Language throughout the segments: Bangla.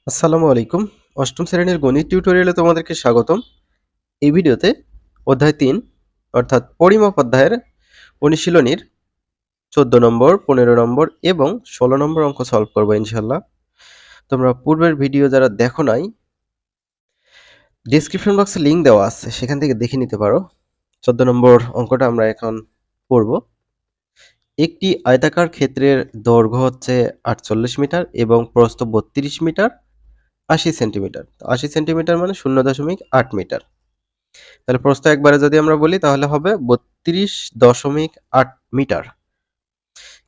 আসসালামু আলাইকুম। অষ্টম শ্রেণীর গণিত টিউটোরিয়ালে তোমাদেরকে স্বাগতম। এই ভিডিওতে অধ্যায় ৩ অর্থাৎ পরিমাপ অধ্যায়ের অনুশীলনীর ১৪ নম্বর, ১৫ নম্বর এবং ১৬ নম্বর অঙ্ক সলভ করব ইনশাআল্লাহ। তোমরা পূর্বের ভিডিও যারা দেখো নাই, ডেসক্রিপশন বক্সে লিংক দেওয়া আছে, সেখান থেকে দেখে নিতে পারো। ১৪ নম্বর অঙ্কটা আমরা এখন পড়ব। একটি আয়তাকার ক্ষেত্রের দৈর্ঘ্য হচ্ছে ৪৮ মিটার এবং প্রস্থ ৩২ মিটার ৮০ সেন্টিমিটার। ৮০ সেন্টিমিটার মানে ০.৮ মিটার। তাহলে প্রস্থ একবারে যদি আমরা বলি তাহলে হবে ৩২.৮ মিটার।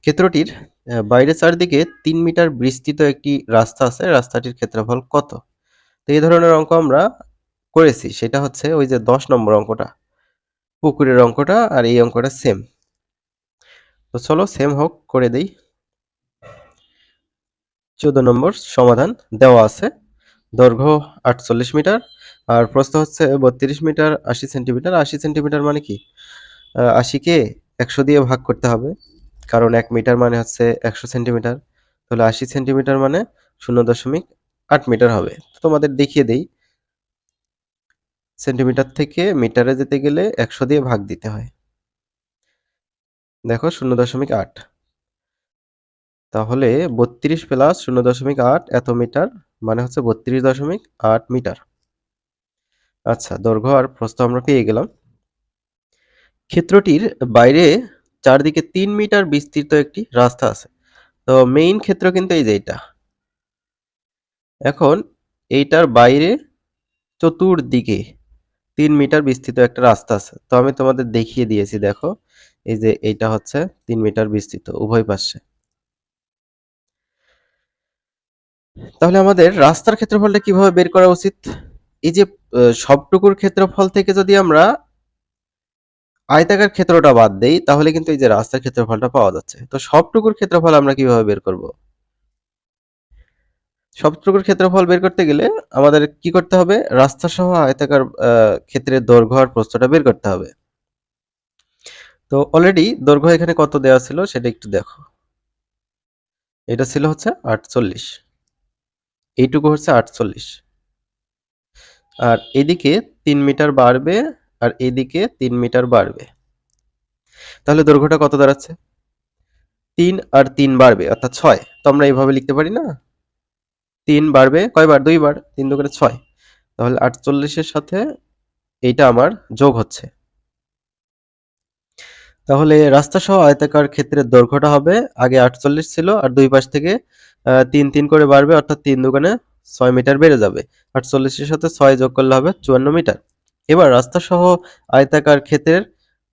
ক্ষেত্রটির বাইরে চারদিকে ৩ মিটার বিস্তৃত একটি রাস্তা আছে, রাস্তাটির ক্ষেত্রফল কত? তো এই ধরনের অঙ্ক আমরা করেছি, সেটা হচ্ছে ওই যে ১০ নম্বর অঙ্কটা, পুকুরের অঙ্কটা আর এই অঙ্কটা সেম। তো চলো সেম হোক, করে দেই। ১৪ নম্বর সমাধান দেওয়া আছে। দৈর্ঘ্য ৪৮ মিটার আর প্রস্থ হচ্ছে ৩২ মিটার ৮০ সেন্টিমিটার। ৮০ সেন্টিমিটার মানে কি? ৮০ কে ১০০ দিয়ে ভাগ করতে হবে। কারণ ১ মিটার মানে হচ্ছে ১০০ সেন্টিমিটার। তাহলে ৮০ সেন্টিমিটার মানে ০.৮ মিটার হবে। তো তোমাদের দেখিয়ে দেই। সেন্টিমিটার থেকে মিটারে যেতে গেলে ১০০ দিয়ে ভাগ দিতে হয়। দেখো ০.৮। তাহলে ৩২ প্লাস ০.৮ এত মিটার মানে হচ্ছে ৩২.৮ মিটার। আচ্ছা, দৈর্ঘ্য আর প্রস্থ আমরা পেয়ে গেলাম। ক্ষেত্রটির বাইরে চারদিকে ৩ মিটার বিস্তৃত একটি রাস্তা আছে। তো মেইন ক্ষেত্র কিন্তু এই যে এটা। এখন এইটার বাইরে চতুর্দিকে ৩ মিটার বিস্তৃত একটা রাস্তা আছে। তো আমি তোমাদের দেখিয়ে দিয়েছি, দেখো। এই যে এইটা হচ্ছে ৩ মিটার বিস্তৃত উভয় পাশে। তাহলে আমাদের রাস্তার ক্ষেত্রফলটা কিভাবে বের করা উচিত? এই যে সবটুকুর ক্ষেত্রফল থেকে যদি আমরা আয়তাকার ক্ষেত্রটা বাদ দেই তাহলে কিন্তু এই যে রাস্তার ক্ষেত্রফলটা পাওয়া যাচ্ছে। তো সবটুকুর ক্ষেত্রফল আমরা কিভাবে বের করব? সবটুকুর ক্ষেত্রফল বের করতে গেলে আমাদের কি করতে হবে? রাস্তা সহ আয়তাকার ক্ষেত্রের দৈর্ঘ্য আর প্রস্থটা বের করতে হবে। তো অলরেডি দৈর্ঘ্য এখানে কত দেওয়া ছিল সেটা একটু দেখো। এটা ছিল হচ্ছে ৪৮। এইটুকু হচ্ছে ৪৮। আর এদিকে ৩ মিটার বাড়বে আর এদিকে ৩ মিটার বাড়বে। তাহলে দৈর্ঘ্যটা কত দাঁড়াচ্ছে? ৩ আর ৩ বাড়বে অর্থাৎ ৬। তো আমরা এইভাবে লিখতে পারি না? ৩ বাড়বে কয়বার? ২ বার। ৩ দুগুণে ৬। তাহলে ৪৮ এর সাথে এইটা আমার যোগ হচ্ছে। তাহলে রাস্তা সহ আয়তাকার ক্ষেত্রের দৈর্ঘ্যটা হবে, আগে ৪৮ ছিল আর দুই পাশ থেকে ৩ ৩ করে বাড়বে অর্থাৎ ৩ দুগুণে ৬ মিটার বেড়ে যাবে। ৪৮ এর সাথে ৬ যোগ করলে হবে ৫৪ মিটার। এবার রাস্তা সহ আয়তাকার ক্ষেত্রের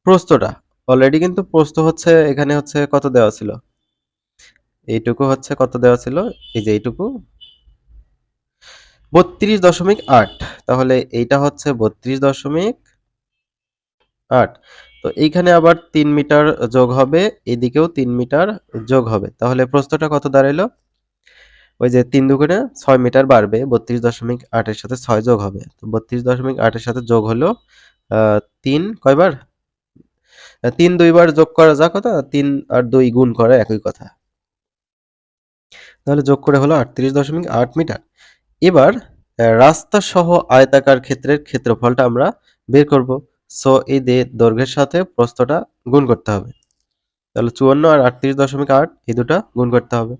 প্রস্থটা, অলরেডি কিন্তু প্রস্থ হচ্ছে এখানে হচ্ছে কত দেওয়া ছিল? এইটুকু হচ্ছে কত দেওয়া ছিল? এই যে এইটুকু ৩২.৮। তাহলে এইটা হচ্ছে ৩২.৮। তো এইখানে আবার ৩ মিটার যোগ হবে, এদিকেও ৩ মিটার যোগ হবে। তাহলে প্রস্থটা কত দাঁড়াইলো? ওই যে ৩ দুগুণে ৬ মিটার বাড়বে, ৩২.৮ এর সাথে ৬ যোগ হবে। তো ৩২.৮ এর সাথে যোগ হলো ৩ কয়বার? ৩ ২ বার যোগ করা যা কথা, ৩ আর ২ গুণ করা একই কথা। তাহলে যোগ করে হলো ৩৮.৮ মিটার। এবার রাস্তা সহ আয়তাকার ক্ষেত্রের ক্ষেত্রফলটা আমরা বের করব। সো এই দৈর্ঘ্যের সাথে প্রস্থটা গুণ করতে হবে। তাহলে ৫৪ আর ৩৮.৮ এই দুটা গুণ করতে হবে।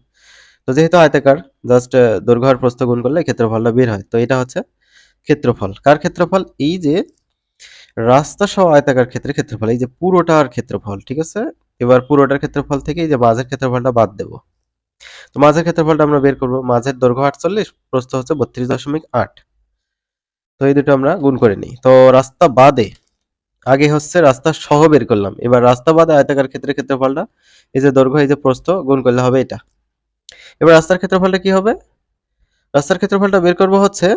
তো যেহেতু আয়তাকার, জাস্ট দৈর্ঘ্য আর প্রস্থ গুণ করলে ক্ষেত্রফলটা বের হয়। তো এটা হচ্ছে ক্ষেত্রফল। কার ক্ষেত্রফল? এই যে রাস্তা সহ আয়তাকার ক্ষেত্রের ক্ষেত্রফল, এই যে পুরোটার ক্ষেত্রফল, ঠিক আছে? এবার পুরোটার ক্ষেত্রফল থেকে এই যে মাঝের ক্ষেত্রফলটা বাদ দেব। তো মাঝের ক্ষেত্রফলটা আমরা বের করব। মাঝের দৈর্ঘ্য ৪৮, প্রস্থ হচ্ছে ৩২.৮। তো এই দুটো আমরা গুণ করে নিই। তো রাস্তা বাদে, আগে হচ্ছে রাস্তা সহ বের করলাম, এবার রাস্তা বাদে আয়তাকার ক্ষেত্রের ক্ষেত্রফলটা, এই যে দৈর্ঘ্য এই যে প্রস্থ গুণ করলে হবে এটা। এবার রাস্তার ক্ষেত্রফলটা কি হবে? রাস্তার ক্ষেত্রফলটা বের করব হচ্ছে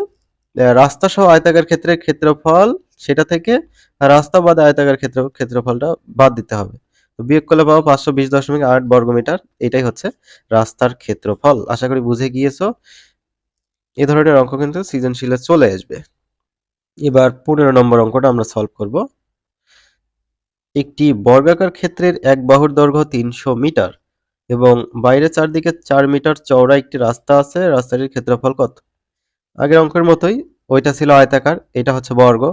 রাস্তা সহ আয়তাকার ক্ষেত্রের ক্ষেত্রফল, সেটা থেকে রাস্তা বাদে আয়তাকার ক্ষেত্রফলটা বাদ দিতে হবে। তো বিয়োগ করলে পাবো ৫২০.৮ বর্গমিটার। এটাই হচ্ছে রাস্তার ক্ষেত্রফল। আশা করি বুঝে গিয়েছো। এ ধরনের অঙ্ক কিন্তু সৃজনশীলে চলে আসবে। এবার ১৫ নম্বর অঙ্কটা আমরা সলভ করব। একটি বর্গাকার ক্ষেত্রের এক বাহুর দৈর্ঘ্য ৩০০ মিটার এবং বাইরে চারদিকে ৪ মিটার চওড়া একটি রাস্তা আছে। রাস্তাটির ক্ষেত্রফল কত? আগের অঙ্কের মতোই, ওইটা ছিল আয়তাকার, এটা হচ্ছে বর্গ।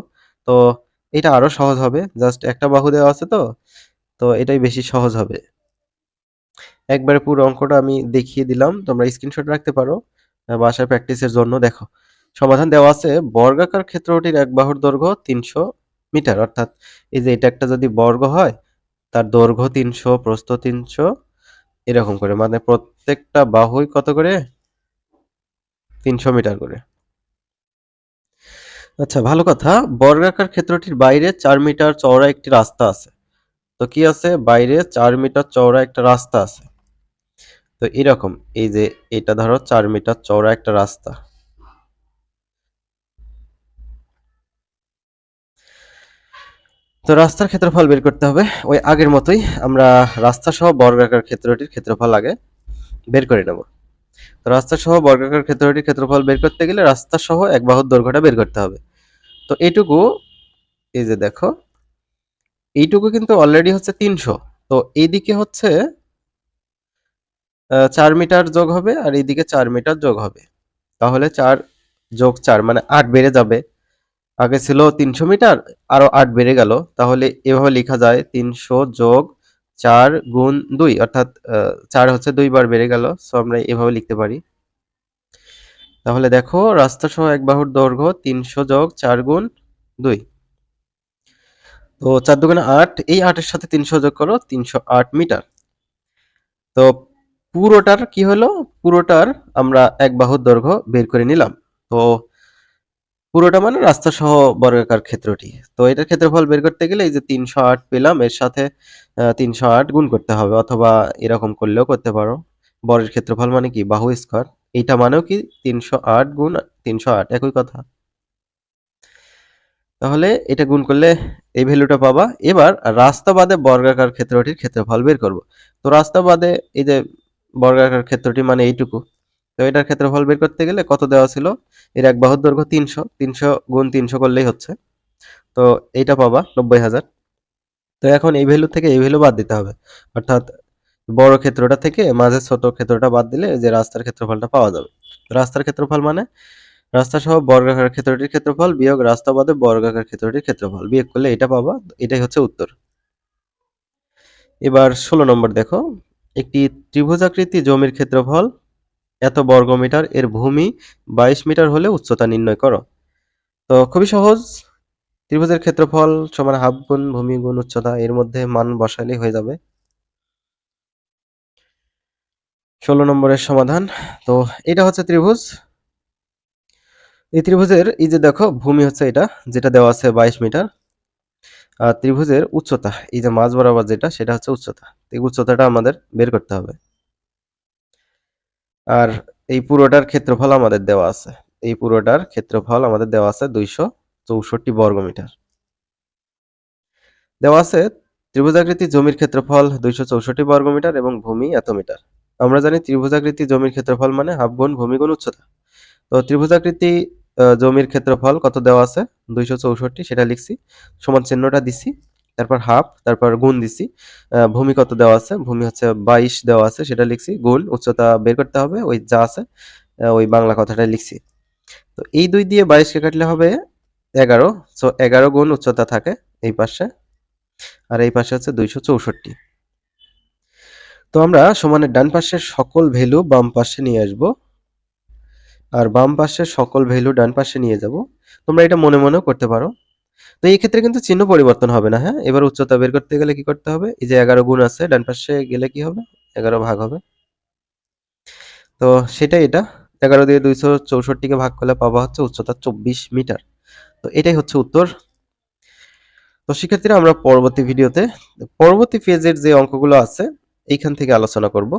তো এটা আরো সহজ হবে, জাস্ট একটা বাহু দেওয়া আছে তো, তো এটাই বেশি সহজ হবে। একবারে পুরো অঙ্কটা আমি দেখিয়ে দিলাম, তোমরা স্ক্রিনশট রাখতে পারো বাসায় প্র্যাকটিসের জন্য। দেখো সমাধান দেওয়া আছে, বর্গাকার ক্ষেত্রটির এক বাহুর দৈর্ঘ্য 300 মিটার, অর্থাৎ এই যে এটা একটা যদি বর্গ হয়, তার দৈর্ঘ্য 300, প্রস্থ 300, এরকম করে, মানে প্রত্যেকটা বাহুই কত করে, 300 মিটার করে। আচ্ছা, ভালো কথা। বর্গাকার ক্ষেত্রটির বাইরে 4 মিটার চওড়া একটি রাস্তা আছে। তো কি আছে, বাইরে 4 মিটার চওড়া একটা রাস্তা আছে। তো এরকম, এই যে এটা ধরো 4 মিটার চওড়া একটা রাস্তা। তো রাস্তার ক্ষেত্রফল বের করতে হবে ওই আগের মতোই, আমরা রাস্তা সহ বর্গাকার ক্ষেত্রটির ক্ষেত্রফল আগে বের করে নেব। তো রাস্তা সহ বর্গাকার ক্ষেত্রটির ক্ষেত্রফল বের করতে গেলে রাস্তা সহ এক বাহুর দৈর্ঘ্যটা বের করতে হবে। তো এইটুকু, এই যে দেখো, এইটুকু কিন্তু অলরেডি হচ্ছে 300। তো এইদিকে হচ্ছে 4 মিটার যোগ হবে, আর এইদিকে 4 মিটার যোগ হবে। তাহলে 4 যোগ 4 মানে 8 বেড়ে যাবে। আগে ছিল 300 মিটার, আরো 8 বেড়ে গেল। তাহলে এভাবে লেখা যায় 300 যোগ 4 গুণ 2, অর্থাৎ 4 হচ্ছে 2 বার বেড়ে গেল। সো আমরা এভাবে লিখতে পারি। তাহলে দেখো রাস্তা সহ এক বাহুর দৈর্ঘ্য 300 যোগ 4 গুণ 2। তো 4 দুগুণে 8, এই 8 এর সাথে 300 যোগ করো, 308 মিটার। তো পুরোটার কি হলো, পুরোটার আমরা এক বাহুর দৈর্ঘ্য বের করে নিলাম। তো পুরোটা মানে রাস্তা সহ বর্গাকার ক্ষেত্রটি। তো এটার ক্ষেত্রফল বের করতে গেলে এই যে 308 পেলাম, এর সাথে 308 গুণ করতে হবে, অথবা এরকম করলেও করতে পারো। বর্গের ক্ষেত্রফল মানে কি, বাহু স্কয়ার। এইটা মানেও কি 308 গুণ 308, একই কথা। তাহলে এটা গুণ করলে এই ভ্যালুটা পাবা। এবার রাস্তা বাদে বর্গাকার ক্ষেত্রটির ক্ষেত্রফল বের করব। তো রাস্তা বাদে এই যে বর্গাকার ক্ষেত্রটি মানে এইটুকু, তো এটার ক্ষেত্রফল বের করতে গেলে কত দেওয়া ছিল, এর এক বাহুর দৈর্ঘ্য 300, 300 গুণ 300 করলেই হচ্ছে। তো এইটা পাবা 90,000। তো এখন এই ভ্যালু থেকে এই ভ্যালু বাদ দিতে হবে, অর্থাৎ বড় ক্ষেত্রটা থেকে মাঝের ছোট ক্ষেত্রটা বাদ দিলে যে রাস্তার ক্ষেত্রফলটা পাওয়া যাবে। রাস্তার ক্ষেত্রফল মানে রাস্তা সহ বর্গাকার ক্ষেত্রটির ক্ষেত্রফল বিয়োগ রাস্তা বাদে বর্গাকার ক্ষেত্রটির ক্ষেত্রফল, বিয়োগ করলে এটা পাবা। এটাই হচ্ছে উত্তর। এবার 16 নম্বর দেখো, একটি ত্রিভুজাকৃতি জমির ক্ষেত্রফল এত বর্গমিটার, এর ভূমি 22 মিটার হলে উচ্চতা নির্ণয় করো। তো খুবই সহজ, ত্রিভুজের ক্ষেত্রফল সমান হাফ গুণ ভূমি গুণ উচ্চতা, এর মধ্যে মান বসাইলেই হয়ে যাবে। 16 নম্বরের সমাধান। তো এটা হচ্ছে ত্রিভুজ। এই ত্রিভুজের এই যে দেখো ভূমি হচ্ছে এটা, যেটা দেওয়া আছে 22 মিটার। আর ত্রিভুজের উচ্চতা, এই যে মাঝ বরাবর যেটা, সেটা হচ্ছে উচ্চতা। এই উচ্চতাটা আমাদের বের করতে হবে। আর এই পুরোটার ক্ষেত্রফল আমাদের দেওয়া আছে। এই পুরোটার ক্ষেত্রফল আমাদের দেওয়া আছে 264 বর্গমিটার। দেওয়া আছে ত্রিভুজাকৃতি জমির ক্ষেত্রফল 264 বর্গমিটার এবং ভূমি এত মিটার। আমরা জানি ত্রিভুজাকৃতি জমির ক্ষেত্রফল মানে হাফ গুণ ভূমি গুণ উচ্চতা। তো ত্রিভুজাকৃতি জমির ক্ষেত্রফল কত দেওয়া আছে, 264, সেটা লিখছি, সমান চিহ্নটা দিছি, তারপর হাফ, তারপর গুণ দিছি। ভূমি কত দেওয়া আছে, ভূমি হচ্ছে 22 দেওয়া আছে, সেটা লিখছি, গুণ উচ্চতা বের করতে হবে, ওই যা আছে ওই বাংলা কথাটা লিখছি। তো এই 2 দিয়ে 22 কে কাটলে হবে 11। সো 11 গুণ উচ্চতা থাকে এই পাশে, আর এই পাশে হচ্ছে 264। তো আমরা সমানের ডান পাশের সকল ভ্যালু বাম পাশে নিয়ে আসব, আর বাম পাশের সকল ভ্যালু ডান পাশে নিয়ে যাব। তোমরা এটা মনে মনেও করতে পারো। তো এই ক্ষেত্রে কিন্তু চিহ্ন পরিবর্তন হবে না, হ্যাঁ। এবার উচ্চতা বের করতে গেলে কি করতে হবে, এই যে 11 গুণ আছে, ডান পাশে গেলে কি হবে, 11 ভাগ হবে। তো সেটাই এটা, 11 দিয়ে 264 কে ভাগ করলে পাবা হচ্ছে উচ্চতা 24 মিটার। তো এটাই হচ্ছে উত্তর। তো শিক্ষার্থীরা, আমরা পরবর্তী ভিডিওতে পরবর্তী ফেজের যে অঙ্কগুলো আছে এইখান থেকে আলোচনা করব।